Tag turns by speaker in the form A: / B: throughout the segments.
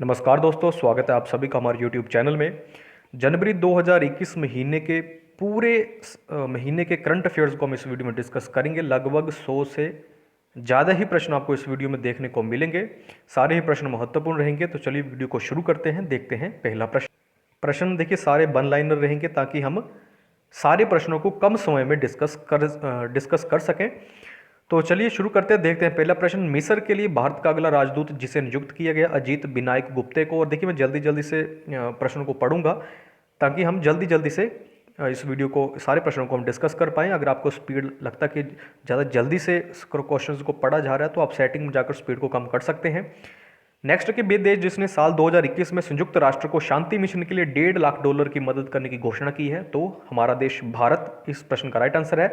A: नमस्कार दोस्तों, स्वागत है आप सभी का हमारे YouTube चैनल में। जनवरी 2021 महीने के पूरे महीने के करंट अफेयर्स को हम इस वीडियो में डिस्कस करेंगे। लगभग 100 से ज़्यादा ही प्रश्न आपको इस वीडियो में देखने को मिलेंगे। सारे ही प्रश्न महत्वपूर्ण रहेंगे। तो चलिए वीडियो को शुरू करते हैं। देखते हैं पहला प्रश्न देखिए, सारे वन लाइनर रहेंगे ताकि हम सारे प्रश्नों को कम समय में डिस्कस कर सकें। तो चलिए शुरू करते हैं। देखते हैं पहला प्रश्न, मिस्र के लिए भारत का अगला राजदूत जिसे नियुक्त किया गया अजीत विनायक गुप्ते को। और देखिए मैं जल्दी जल्दी से प्रश्न को पढ़ूंगा ताकि हम जल्दी जल्दी से इस वीडियो को सारे प्रश्नों को हम डिस्कस कर पाएँ। अगर आपको स्पीड लगता है कि ज़्यादा जल्दी से क्वेश्चंस को पढ़ा जा रहा है तो आप सेटिंग में जाकर स्पीड को कम कर सकते हैं। नेक्स्ट के वे देश जिसने साल 2021 में संयुक्त राष्ट्र को शांति मिशन के लिए $1.5 लाख की मदद करने की घोषणा की है, तो हमारा देश भारत इस प्रश्न का राइट आंसर है।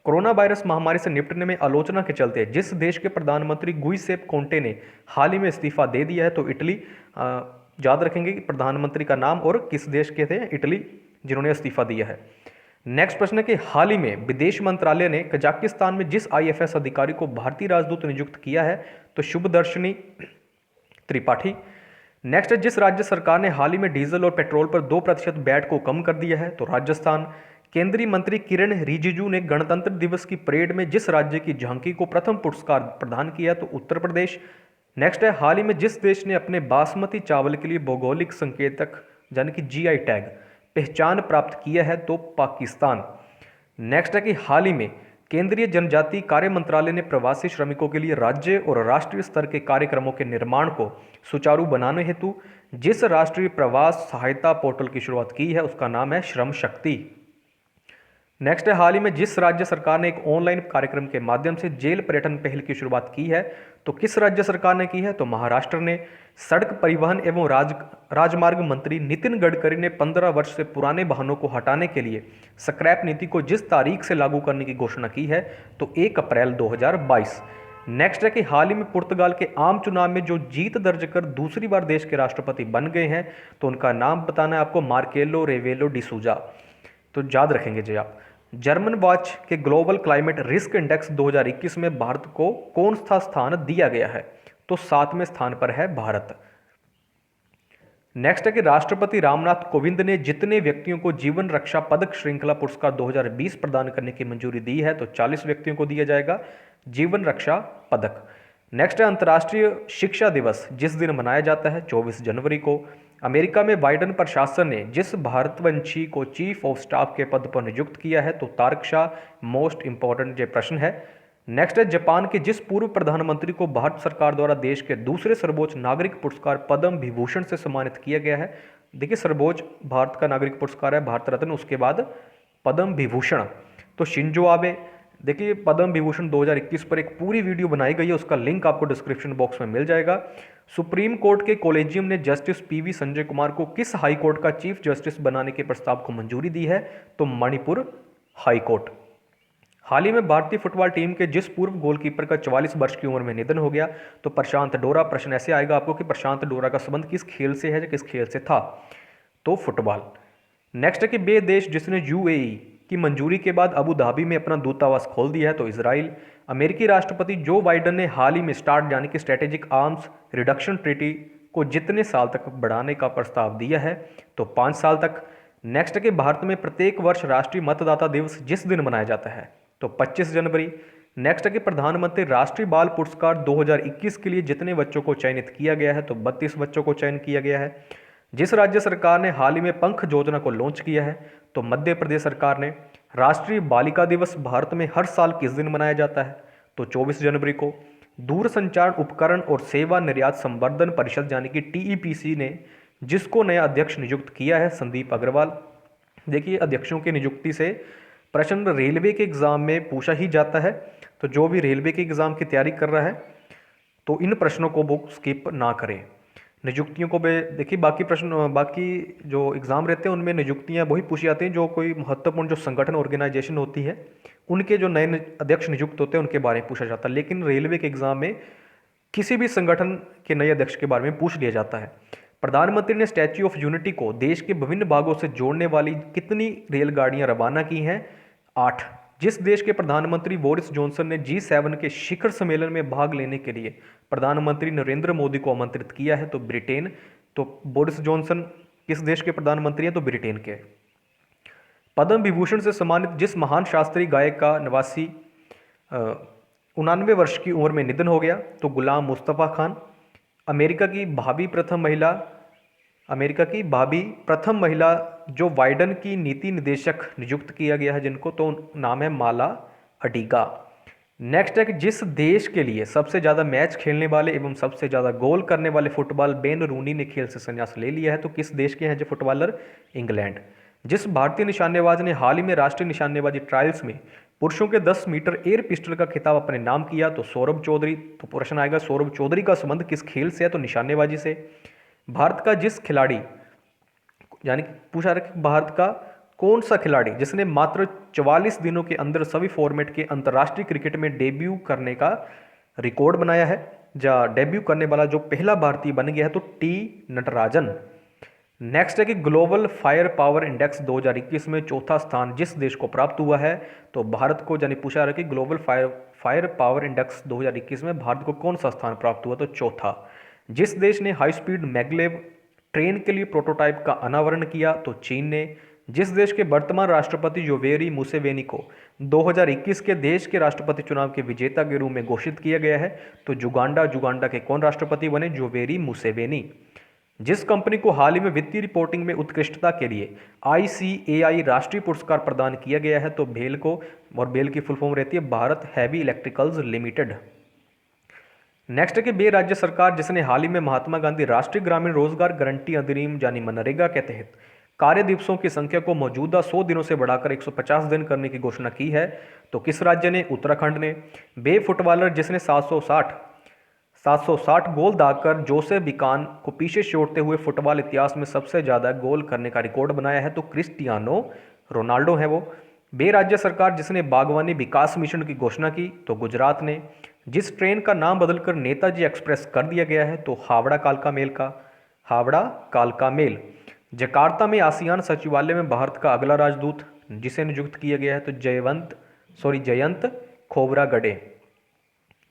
A: कोरोना वायरस महामारी से निपटने में आलोचना के चलते जिस देश के प्रधानमंत्री गुइसेप कोंटे ने हाल ही में इस्तीफा दे दिया है, तो इटली। याद रखेंगे कि प्रधानमंत्री का नाम और किस देश के थे, इटली, जिन्होंने इस्तीफा दिया है। नेक्स्ट प्रश्न है कि हाल ही में विदेश मंत्रालय ने कजाकिस्तान में जिस IFS अधिकारी को भारतीय राजदूत नियुक्त किया है, तो शुभदर्शनी त्रिपाठी। नेक्स्ट है, जिस राज्य सरकार ने हाल ही में डीजल और पेट्रोल पर 2% वैट को कम कर दिया है, तो राजस्थान। केंद्रीय मंत्री किरण रिजिजू ने गणतंत्र दिवस की परेड में जिस राज्य की झांकी को प्रथम पुरस्कार प्रदान किया, तो उत्तर प्रदेश। नेक्स्ट है, हाल ही में जिस देश ने अपने बासमती चावल के लिए भौगोलिक संकेतक यानी कि GI टैग पहचान प्राप्त किया है, तो पाकिस्तान। नेक्स्ट है कि हाल ही में केंद्रीय जनजातीय कार्य मंत्रालय ने प्रवासी श्रमिकों के लिए राज्य और राष्ट्रीय स्तर के कार्यक्रमों के निर्माण को सुचारू बनाने हेतु जिस राष्ट्रीय प्रवास सहायता पोर्टल की शुरुआत की है, उसका नाम है श्रम शक्ति। नेक्स्ट है, हाल ही में जिस राज्य सरकार ने एक ऑनलाइन कार्यक्रम के माध्यम से जेल पर्यटन पहल की शुरुआत की है, तो किस राज्य सरकार ने की है, तो महाराष्ट्र ने। सड़क परिवहन एवं राजमार्ग मंत्री नितिन गडकरी ने 15 वर्ष से पुराने वाहनों को हटाने के लिए स्क्रैप नीति को जिस तारीख से लागू करने की घोषणा की है, तो 1 अप्रैल 2022। नेक्स्ट है कि हाल ही में पुर्तगाल के आम चुनाव में जो जीत दर्ज कर दूसरी बार देश के राष्ट्रपति बन गए हैं, तो उनका नाम बताना है आपको, मार्केलो रेवेलो डिसूजा। तो याद रखेंगे जी आप। जर्मन वॉच के ग्लोबल क्लाइमेट रिस्क इंडेक्स 2021 में भारत को कौन सा स्थान दिया गया है, तो 7वें स्थान पर है भारत। नेक्स्ट है कि राष्ट्रपति रामनाथ कोविंद ने जितने व्यक्तियों को जीवन रक्षा पदक श्रृंखला पुरस्कार 2020 प्रदान करने की मंजूरी दी है, तो 40 व्यक्तियों को दिया जाएगा जीवन रक्षा पदक। नेक्स्ट है, अंतर्राष्ट्रीय शिक्षा दिवस जिस दिन मनाया जाता है 24 जनवरी को। अमेरिका में बाइडेन प्रशासन ने जिस भारतवंशी को चीफ ऑफ स्टाफ के पद पर नियुक्त किया है, तो तारक शाह। मोस्ट इंपॉर्टेंट ये प्रश्न है। नेक्स्ट है, जापान के जिस पूर्व प्रधानमंत्री को भारत सरकार द्वारा देश के दूसरे सर्वोच्च नागरिक पुरस्कार पद्म विभूषण से सम्मानित किया गया है। देखिए सर्वोच्च भारत का नागरिक पुरस्कार है भारत रत्न, उसके बाद पद्म विभूषण, तो शिंजो आबे। देखिए पद्म विभूषण 2021 पर एक पूरी वीडियो बनाई गई है, उसका लिंक आपको डिस्क्रिप्शन बॉक्स में मिल जाएगा। सुप्रीम कोर्ट के कॉलेजियम ने जस्टिस PV संजय कुमार को किस हाई कोर्ट का चीफ जस्टिस बनाने के प्रस्ताव को मंजूरी दी है, तो मणिपुर हाई कोर्ट। हाल ही में भारतीय फुटबॉल टीम के जिस पूर्व गोलकीपर का 44 वर्ष की उम्र में निधन हो गया, तो प्रशांत डोरा। प्रश्न ऐसे आएगा आपको कि प्रशांत डोरा का संबंध किस खेल से है या किस खेल से था, तो फुटबॉल। नेक्स्ट है कि वे देश जिसने UAE की मंजूरी के बाद अबू धाबी में अपना दूतावास खोल दिया है, तो इजराइल। अमेरिकी राष्ट्रपति जो बाइडेन ने हाल ही में स्टार्ट यानी कि स्ट्रेटेजिक आर्म्स रिडक्शन ट्रीटी को जितने साल तक बढ़ाने का प्रस्ताव दिया है, तो 5 साल तक। नेक्स्ट है कि भारत में प्रत्येक वर्ष राष्ट्रीय मतदाता दिवस जिस दिन मनाया जाता है, तो 25 जनवरी। नेक्स्ट है कि प्रधानमंत्री राष्ट्रीय बाल पुरस्कार 2021 के लिए जितने बच्चों को चयनित किया गया है, तो 32 बच्चों को चयन किया गया है। जिस राज्य सरकार ने हाल ही में पंख योजना को लॉन्च किया है, तो मध्य प्रदेश सरकार ने। राष्ट्रीय बालिका दिवस भारत में हर साल किस दिन मनाया जाता है, तो 24 जनवरी को। दूरसंचार उपकरण और सेवा निर्यात संवर्धन परिषद यानी कि TEPC ने जिसको नया अध्यक्ष नियुक्त किया है, संदीप अग्रवाल। देखिए अध्यक्षों की नियुक्ति से प्रश्न रेलवे के एग्जाम में पूछा ही जाता है, तो जो भी रेलवे के एग्जाम की तैयारी कर रहा है तो इन प्रश्नों को वो स्किप ना करें। नियुक्तियों को देखिए बाकी जो एग्ज़ाम रहते हैं उनमें नियुक्तियां वही पूछी जाती हैं जो कोई महत्वपूर्ण जो संगठन ऑर्गेनाइजेशन होती है उनके जो नए अध्यक्ष नियुक्त होते हैं उनके बारे में पूछा जाता है। लेकिन रेलवे के एग्ज़ाम में किसी भी संगठन के नए अध्यक्ष के बारे में पूछ लिया जाता है। प्रधानमंत्री ने स्टैच्यू ऑफ यूनिटी को देश के विभिन्न भागों से जोड़ने वाली कितनी रेलगाड़ियां रवाना की हैं, 8। जिस देश के प्रधानमंत्री बोरिस जॉनसन ने G7 के शिखर सम्मेलन में भाग लेने के लिए प्रधानमंत्री नरेंद्र मोदी को आमंत्रित किया है? तो ब्रिटेन। तो बोरिस जॉनसन किस देश के प्रधानमंत्री हैं? तो ब्रिटेन के। पद्म विभूषण से सम्मानित जिस महान शास्त्रीय गायक का नवासी 99 वर्ष की उम्र में निधन हो गया? तो गुलाम मुस्तफ़ा खान। अमेरिका की भावी प्रथम महिला जो बाइडन की नीति निदेशक नियुक्त किया गया है जिनको, तो नाम है माला अडीगा। नेक्स्ट है कि जिस देश के लिए सबसे ज़्यादा मैच खेलने वाले एवं सबसे ज़्यादा गोल करने वाले फुटबॉल बेन रूनी ने खेल से संन्यास ले लिया है? तो किस देश के हैं जो फुटबॉलर? इंग्लैंड। जिस भारतीय निशानेबाज ने हाल ही में राष्ट्रीय निशानेबाजी ट्रायल्स में पुरुषों के 10 मीटर एयर पिस्टल का खिताब अपने नाम किया? तो सौरभ चौधरी। तो प्रश्न आएगा सौरभ चौधरी का संबंध किस खेल से है? तो निशानेबाजी से। भारत का जिस खिलाड़ी, यानी पूछा रहा कि भारत का कौन सा खिलाड़ी जिसने मात्र 44 दिनों के अंदर सभी फॉर्मेट के अंतर्राष्ट्रीय क्रिकेट में डेब्यू करने का रिकॉर्ड बनाया है, या डेब्यू करने वाला जो पहला भारतीय बन गया है? तो टी नटराजन। नेक्स्ट है कि ग्लोबल फायर पावर इंडेक्स 2021 में चौथा स्थान जिस देश को प्राप्त हुआ है? तो भारत को। यानी पूछा रहा कि ग्लोबल फायर पावर इंडेक्स 2021 में भारत को कौन सा स्थान प्राप्त हुआ? तो चौथा। जिस देश ने हाई स्पीड मैगलेव ट्रेन के लिए प्रोटोटाइप का अनावरण किया? तो चीन ने। जिस देश के वर्तमान राष्ट्रपति योवेरी मुसेवेनी को 2021 के देश के राष्ट्रपति चुनाव के विजेता के रूप में घोषित किया गया है? तो जुगांडा के कौन राष्ट्रपति बने? Yoweri Museveni. जिस कंपनी को हाल ही में वित्तीय रिपोर्टिंग में उत्कृष्टता के लिए ICAI राष्ट्रीय पुरस्कार प्रदान किया गया है? तो भेल को। और भेल की फुल फॉर्म रहती है Bharat heavy electricals limited. Next है कि बे राज्य सरकार जिसने हाल ही में महात्मा गांधी राष्ट्रीय ग्रामीण रोजगार गारंटी अधिनियम यानी मनरेगा के तहत कार्य दिवसों की संख्या को मौजूदा 100 दिनों से बढ़ाकर 150 दिन करने की घोषणा की है? तो किस राज्य ने? उत्तराखंड ने। बे फुटबॉलर जिसने 760 गोल दागकर जोसे बिकान को पीछे छोड़ते हुए फुटबॉल इतिहास में सबसे ज़्यादा गोल करने का रिकॉर्ड बनाया है? तो क्रिस्टियानो रोनाल्डो है वो। बे राज्य सरकार जिसने बागवानी विकास मिशन की घोषणा की? तो गुजरात ने। जिस ट्रेन का नाम बदलकर नेताजी एक्सप्रेस कर दिया गया है? तो हावड़ा कालका मेल। जकार्ता में आसियान सचिवालय में भारत का अगला राजदूत जिसे नियुक्त किया गया है? तो जयंत खोबरागडे।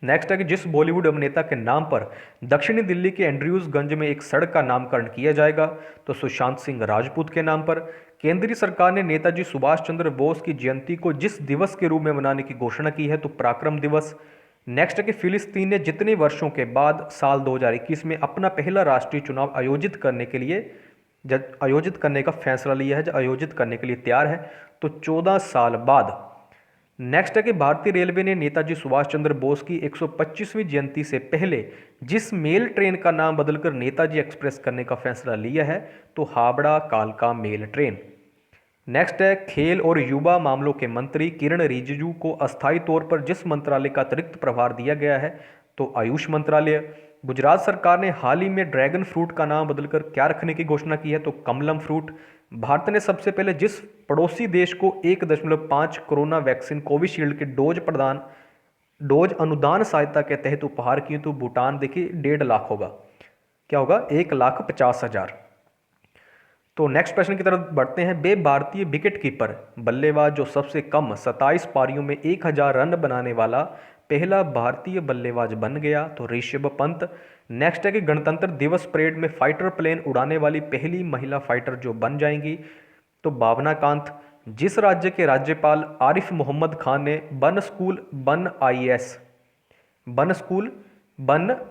A: नेक्स्ट है कि जिस बॉलीवुड अभिनेता के नाम पर दक्षिणी दिल्ली के एंड्रयूजगंज में एक सड़क का नामकरण किया जाएगा? तो सुशांत सिंह राजपूत के नाम पर। केंद्रीय सरकार ने नेताजी सुभाष चंद्र बोस की जयंती को जिस दिवस के रूप में मनाने की घोषणा की है? तो पराक्रम दिवस। नेक्स्ट है कि फिलिस्तीन ने जितने वर्षों के बाद साल 2021 में अपना पहला राष्ट्रीय चुनाव आयोजित करने का फैसला लिया है, आयोजित करने के लिए तैयार है? तो 14 साल बाद। नेक्स्ट है कि भारतीय रेलवे ने नेताजी सुभाष चंद्र बोस की 125वीं जयंती से पहले जिस मेल ट्रेन का नाम बदलकर नेताजी एक्सप्रेस करने का फैसला लिया है? तो हावड़ा कालका मेल ट्रेन। नेक्स्ट है खेल और युवा मामलों के मंत्री किरण रिजिजू को अस्थायी तौर पर जिस मंत्रालय का अतिरिक्त प्रभार दिया गया है? तो आयुष मंत्रालय। गुजरात सरकार ने हाल ही में ड्रैगन फ्रूट का नाम बदलकर क्या रखने की घोषणा की है? तो कमलम फ्रूट। भारत ने सबसे पहले जिस पड़ोसी देश को 1.5 कोरोना वैक्सीन कोविशील्ड के डोज अनुदान सहायता के तहत उपहार की? तो भूटान। देखिए 1.5 लाख होगा। क्या होगा? 1,50,000। तो नेक्स्ट प्रश्न की तरफ बढ़ते हैं। बे भारतीय विकेट कीपर बल्लेबाज जो सबसे कम 27 पारियों में 1000 रन बनाने वाला पहला भारतीय बल्लेबाज बन गया? तो ऋषभ पंत। नेक्स्ट है कि गणतंत्र दिवस परेड में फाइटर प्लेन उड़ाने वाली पहली महिला फाइटर जो बन जाएंगी? तो भावना कांत। जिस राज्य के राज्यपाल आरिफ मोहम्मद खान ने बन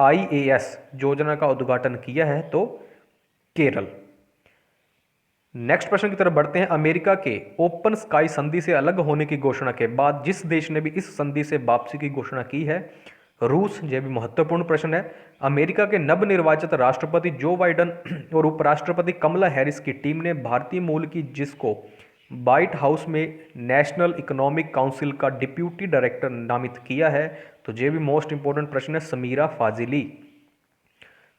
A: IAS योजना का उद्घाटन किया है? तो केरल। नेक्स्ट प्रश्न की तरफ बढ़ते हैं। अमेरिका के ओपन स्काई संधि से अलग होने की घोषणा के बाद जिस देश ने भी इस संधि से वापसी की घोषणा की है? रूस। यह भी महत्वपूर्ण प्रश्न है। अमेरिका के नवनिर्वाचित राष्ट्रपति जो बाइडन और उपराष्ट्रपति कमला हैरिस की टीम ने भारतीय मूल की जिसको व्हाइट हाउस में नेशनल इकोनॉमिक काउंसिल का डिप्यूटी डायरेक्टर नामित किया है? तो यह भी मोस्ट इंपोर्टेंट प्रश्न है, समीरा फाजिली।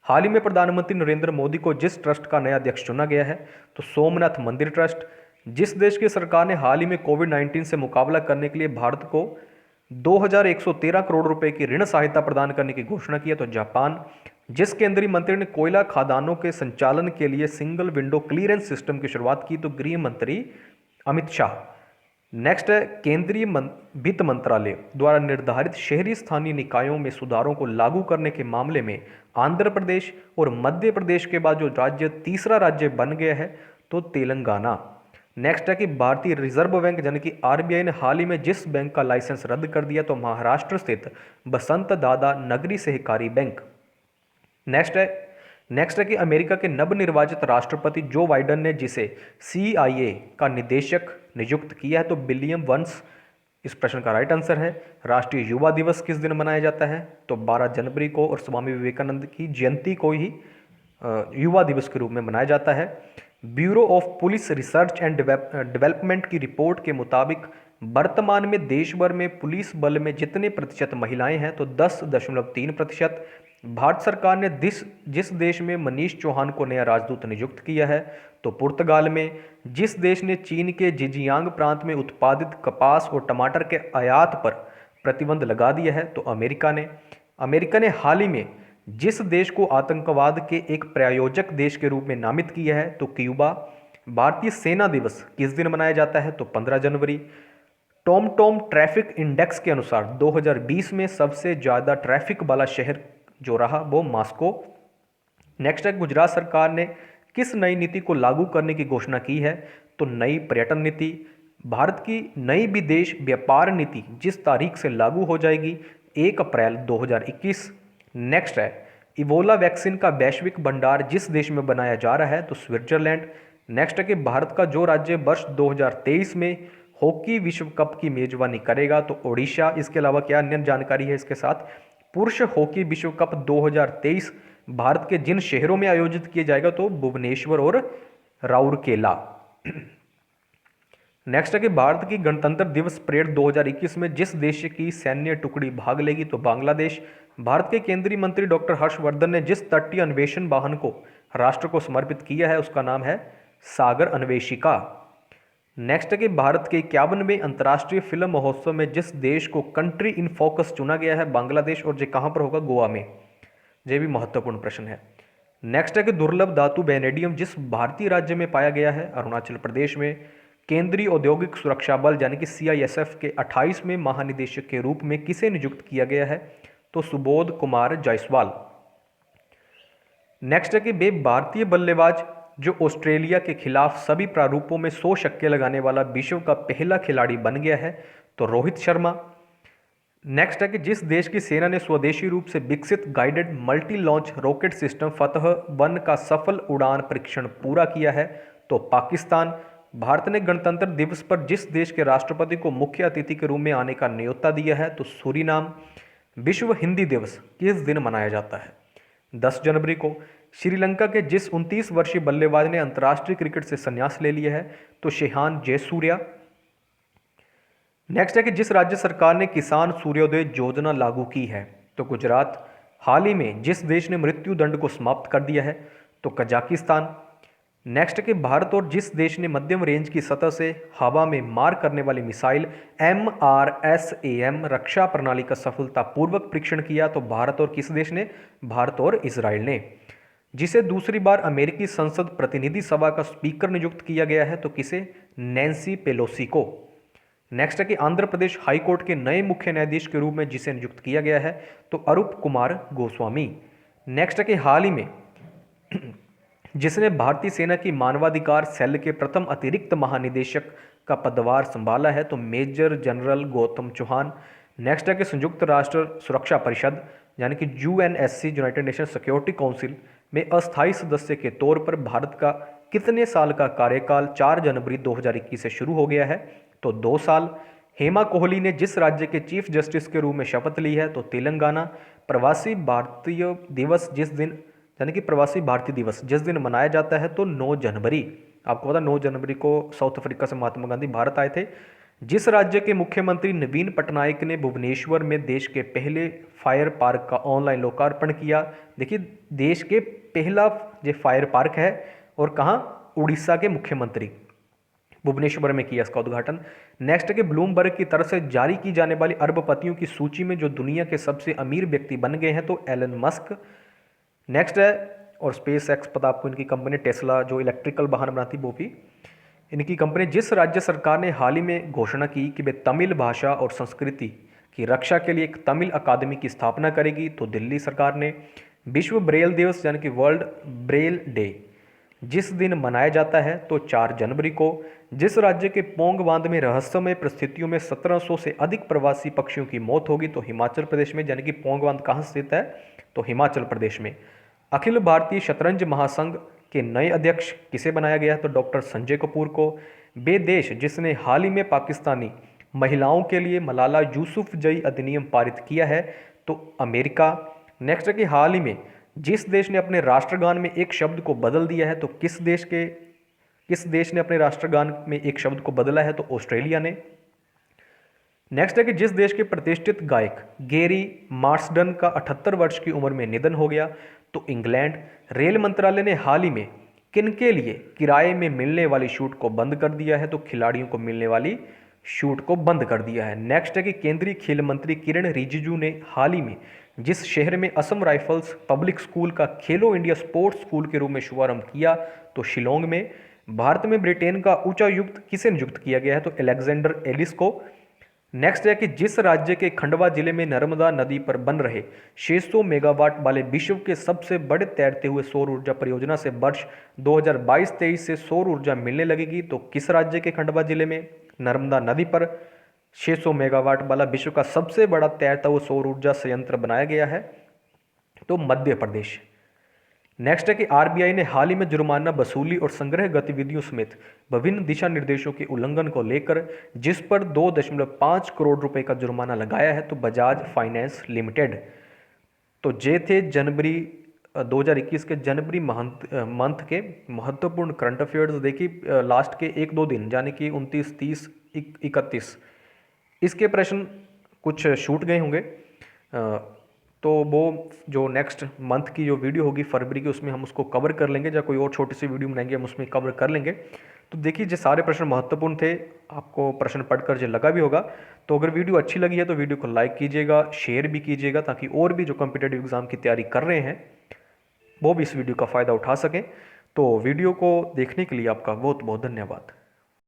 A: हाल ही में प्रधानमंत्री नरेंद्र मोदी को जिस ट्रस्ट का नया अध्यक्ष चुना गया है? तो सोमनाथ मंदिर ट्रस्ट। जिस देश की सरकार ने हाल ही में कोविड-19 से मुकाबला करने के लिए भारत को 2113 करोड़ रुपए की ऋण सहायता प्रदान करने की घोषणा की है? तो जापान। जिस केंद्रीय मंत्री ने कोयला खदानों के संचालन के लिए सिंगल विंडो क्लीयरेंस सिस्टम की शुरुआत की? तो गृह मंत्री अमित शाह। नेक्स्ट है केंद्रीय वित्त मंत्रालय द्वारा निर्धारित शहरी स्थानीय निकायों में सुधारों को लागू करने के मामले में आंध्र प्रदेश और मध्य प्रदेश के बाद जो राज्य तीसरा राज्य बन गया है तो तेलंगाना। नेक्स्ट है कि भारतीय रिजर्व बैंक यानी कि आरबीआई ने हाल ही में जिस बैंक का लाइसेंस रद्द कर दिया तो महाराष्ट्र स्थित बसंत दादा नगरी सहकारी बैंक। नेक्स्ट है कि अमेरिका के नवनिर्वाचित राष्ट्रपति जो बाइडेन ने जिसे CIA का निदेशक नियुक्त किया है तो विलियम वंस इस प्रश्न का राइट आंसर है। राष्ट्रीय युवा दिवस किस दिन मनाया जाता है तो 12 जनवरी को, और स्वामी विवेकानंद की जयंती को ही युवा दिवस के रूप में मनाया जाता है। Bureau of police research and development की रिपोर्ट के मुताबिक वर्तमान में देश भर में पुलिस बल में जितने प्रतिशत महिलाएं हैं तो 10.3%। भारत सरकार ने जिस देश में मनीष चौहान को नया राजदूत नियुक्त किया है तो पुर्तगाल में। जिस देश ने चीन के जिजियांग प्रांत में उत्पादित कपास और टमाटर के आयात पर प्रतिबंध लगा दिया है तो अमेरिका ने हाल ही में जिस देश को आतंकवाद के एक प्रायोजक देश के रूप में नामित किया है तो क्यूबा। भारतीय सेना दिवस किस दिन मनाया जाता है तो 15 जनवरी। टॉम ट्रैफिक इंडेक्स के अनुसार 2020 में सबसे ज़्यादा ट्रैफिक वाला शहर जो रहा वो मॉस्को। नेक्स्ट है गुजरात सरकार ने किस नई नीति को लागू करने की घोषणा की है तो नई पर्यटन नीति। भारत की नई विदेश व्यापार नीति जिस तारीख से लागू हो जाएगी 1 अप्रैल 2021। नेक्स्ट है इबोला वैक्सीन का वैश्विक भंडार जिस देश में बनाया जा रहा है तो स्विट्जरलैंड। नेक्स्ट है कि भारत का जो राज्य वर्ष 2023 में हॉकी विश्व कप की मेजबानी करेगा तो ओडिशा। इसके अलावा क्या अन्य जानकारी है इसके साथ, पुरुष हॉकी विश्व कप 2023 भारत के जिन शहरों में आयोजित किया जाएगा तो भुवनेश्वर और राउरकेला। नेक्स्ट है कि भारत की गणतंत्र दिवस परेड 2021 में जिस देश की सैन्य टुकड़ी भाग लेगी तो बांग्लादेश। भारत के केंद्रीय मंत्री डॉक्टर हर्षवर्धन ने जिस तटीय अन्वेषण वाहन को राष्ट्र को समर्पित किया है उसका नाम है सागर अन्वेषिका। नेक्स्ट है कि भारत के 51वें अंतर्राष्ट्रीय फिल्म महोत्सव में जिस देश को कंट्री इन फोकस चुना गया है बांग्लादेश, और ये कहाँ पर होगा, गोवा में। ये भी महत्वपूर्ण प्रश्न है। नेक्स्ट है कि दुर्लभ धातु वेनेडियम जिस भारतीय राज्य में पाया गया है अरुणाचल प्रदेश में। केंद्रीय औद्योगिक सुरक्षा बल यानी कि CISF के 28वें महानिदेशक के रूप में किसे नियुक्त किया गया है तो सुबोध कुमार जायसवाल। नेक्स्ट है कि वे भारतीय बल्लेबाज जो ऑस्ट्रेलिया के खिलाफ सभी प्रारूपों में 100 छक्के लगाने वाला विश्व का पहला खिलाड़ी बन गया है तो रोहित शर्मा। नेक्स्ट है कि जिस देश की सेना ने स्वदेशी रूप से विकसित guided multi launch rocket system Fatah का सफल उड़ान परीक्षण पूरा किया है तो पाकिस्तान। भारत ने गणतंत्र दिवस पर जिस देश के राष्ट्रपति को मुख्य अतिथि के रूप में आने का न्योता दिया है तो सूरीनाम। विश्व हिंदी दिवस किस दिन मनाया जाता है 10 जनवरी को। श्रीलंका के जिस 29 वर्षीय बल्लेबाज ने अंतर्राष्ट्रीय क्रिकेट से संन्यास ले लिया है तो शेहान जयसूर्या। नेक्स्ट है कि जिस राज्य सरकार ने किसान सूर्योदय योजना लागू की है तो गुजरात। हाल ही में जिस देश ने मृत्यु दंड को समाप्त कर दिया है तो कजाकिस्तान। नेक्स्ट है कि भारत और जिस देश ने मध्यम रेंज की सतह से हवा में मार करने वाली मिसाइल MRSAM रक्षा प्रणाली का सफलतापूर्वक परीक्षण किया तो भारत और किस देश ने, भारत और इजराइल ने। जिसे दूसरी बार अमेरिकी संसद प्रतिनिधि सभा का स्पीकर नियुक्त किया गया है तो किसे, नैन्सी पेलोसी को। नेक्स्ट है कि आंध्र प्रदेश हाईकोर्ट के नए मुख्य न्यायाधीश के रूप में जिसे नियुक्त किया गया है तो अरूप कुमार गोस्वामी। नेक्स्ट है कि हाल ही में जिसने भारतीय सेना की मानवाधिकार सेल के प्रथम अतिरिक्त महानिदेशक का पदभार संभाला है तो major general Gautam Chauhan. Next है कि संयुक्त राष्ट्र सुरक्षा परिषद यानी कि UNSC United Nation Security Council में अस्थायी सदस्य के तौर पर भारत का कितने साल का कार्यकाल 4 जनवरी 2021 से शुरू हो गया है तो 2 साल। हेमा कोहली ने जिस राज्य के चीफ जस्टिस के रूप में शपथ ली है तो तेलंगाना। प्रवासी भारतीय दिवस जिस दिन यानी कि प्रवासी भारतीय दिवस जिस दिन मनाया जाता है तो 9 जनवरी। आपको पता 9 जनवरी को साउथ अफ्रीका से महात्मा गांधी भारत आए थे। जिस राज्य के मुख्यमंत्री नवीन पटनायक ने भुवनेश्वर में देश के पहले फायर पार्क का ऑनलाइन लोकार्पण किया। देखिए देश के पहला जो फायर पार्क है और कहाँ, उड़ीसा के मुख्यमंत्री भुवनेश्वर में किया इसका उद्घाटन। नेक्स्ट है कि ब्लूमबर्ग की तरफ से जारी की जाने वाली अरबपतियों की सूची में जो दुनिया के सबसे अमीर व्यक्ति बन गए हैं तो एलन मस्क। नेक्स्ट है और स्पेस एक्स, पता आपको इनकी कंपनी टेस्ला जो इलेक्ट्रिकल वाहन बनाती वो भी। इनकी कंपनी जिस राज्य सरकार ने हाल ही में घोषणा की कि वे तमिल भाषा और संस्कृति की रक्षा के लिए एक तमिल अकादमी की स्थापना करेगी, तो दिल्ली सरकार ने विश्व ब्रेल दिवस यानी कि वर्ल्ड ब्रेल डे जिस दिन मनाया जाता है, तो 4 जनवरी को जिस राज्य के पोंग बांध में रहस्यमय परिस्थितियों में 1700 से अधिक प्रवासी पक्षियों की मौत होगी, तो हिमाचल प्रदेश में, यानी कि पोंग बांध कहाँ स्थित है, तो हिमाचल प्रदेश में। अखिल भारतीय शतरंज महासंघ के नए अध्यक्ष किसे बनाया गया है, तो डॉक्टर संजय कपूर को। वे देश जिसने हाल ही में पाकिस्तानी महिलाओं के लिए मलाला यूसुफजई अधिनियम पारित किया है, तो अमेरिका। नेक्स्ट है कि हाल ही में जिस देश ने अपने राष्ट्रगान में एक शब्द को बदल दिया है, तो किस देश ने अपने राष्ट्रगान में एक शब्द को बदला है, तो ऑस्ट्रेलिया ने। नेक्स्ट है कि जिस देश के प्रतिष्ठित गायक गैरी मार्सडन का 78 वर्ष की उम्र में निधन हो गया, तो इंग्लैंड। रेल मंत्रालय ने हाल ही में किनके लिए किराए में मिलने वाली छूट को बंद कर दिया है, तो खिलाड़ियों को मिलने वाली छूट को बंद कर दिया है। नेक्स्ट है कि केंद्रीय खेल मंत्री किरण रिजिजू ने हाल ही में जिस शहर में असम राइफल्स पब्लिक स्कूल का खेलो इंडिया स्पोर्ट्स स्कूल के रूप में शुभारंभ किया, तो शिलोंग में। भारत में ब्रिटेन का उच्चायुक्त किसे नियुक्त किया गया है, तो अलेक्जेंडर एलिस को। नेक्स्ट है कि जिस राज्य के खंडवा जिले में नर्मदा नदी पर बन रहे 600 मेगावाट वाले विश्व के सबसे बड़े तैरते हुए सौर ऊर्जा परियोजना से वर्ष 2022-23 से सौर ऊर्जा मिलने लगेगी, तो किस राज्य के खंडवा जिले में नर्मदा नदी पर 600 मेगावाट वाला विश्व का सबसे बड़ा तैरता हुआ सौर ऊर्जा संयंत्र बनाया गया है, तो मध्य प्रदेश। नेक्स्ट है कि आरबीआई ने हाल ही में जुर्माना वसूली और संग्रह गतिविधियों समेत विभिन्न दिशा निर्देशों के उल्लंघन को लेकर जिस पर 2.5 करोड़ रुपए का जुर्माना लगाया है, तो बजाज फाइनेंस लिमिटेड। तो ये थे जनवरी 2021 के जनवरी मंथ के महत्वपूर्ण करंट अफेयर्स। देखिए लास्ट के 1-2 दिन यानी कि 29, 30, 31 इसके प्रश्न कुछ छूट गए होंगे, तो वो जो नेक्स्ट मंथ की जो वीडियो होगी फरवरी की, उसमें हम उसको कवर कर लेंगे, या कोई और छोटी सी वीडियो बनाएंगे हम उसमें कवर कर लेंगे। तो देखिए ये सारे प्रश्न महत्वपूर्ण थे, आपको प्रश्न पढ़कर जो लगा भी होगा। तो अगर वीडियो अच्छी लगी है तो वीडियो को लाइक कीजिएगा, शेयर भी कीजिएगा, ताकि और भी जो कॉम्पिटिटिव एग्जाम की तैयारी कर रहे हैं वो भी इस वीडियो का फ़ायदा उठा सकें। तो वीडियो को देखने के लिए आपका बहुत बहुत धन्यवाद।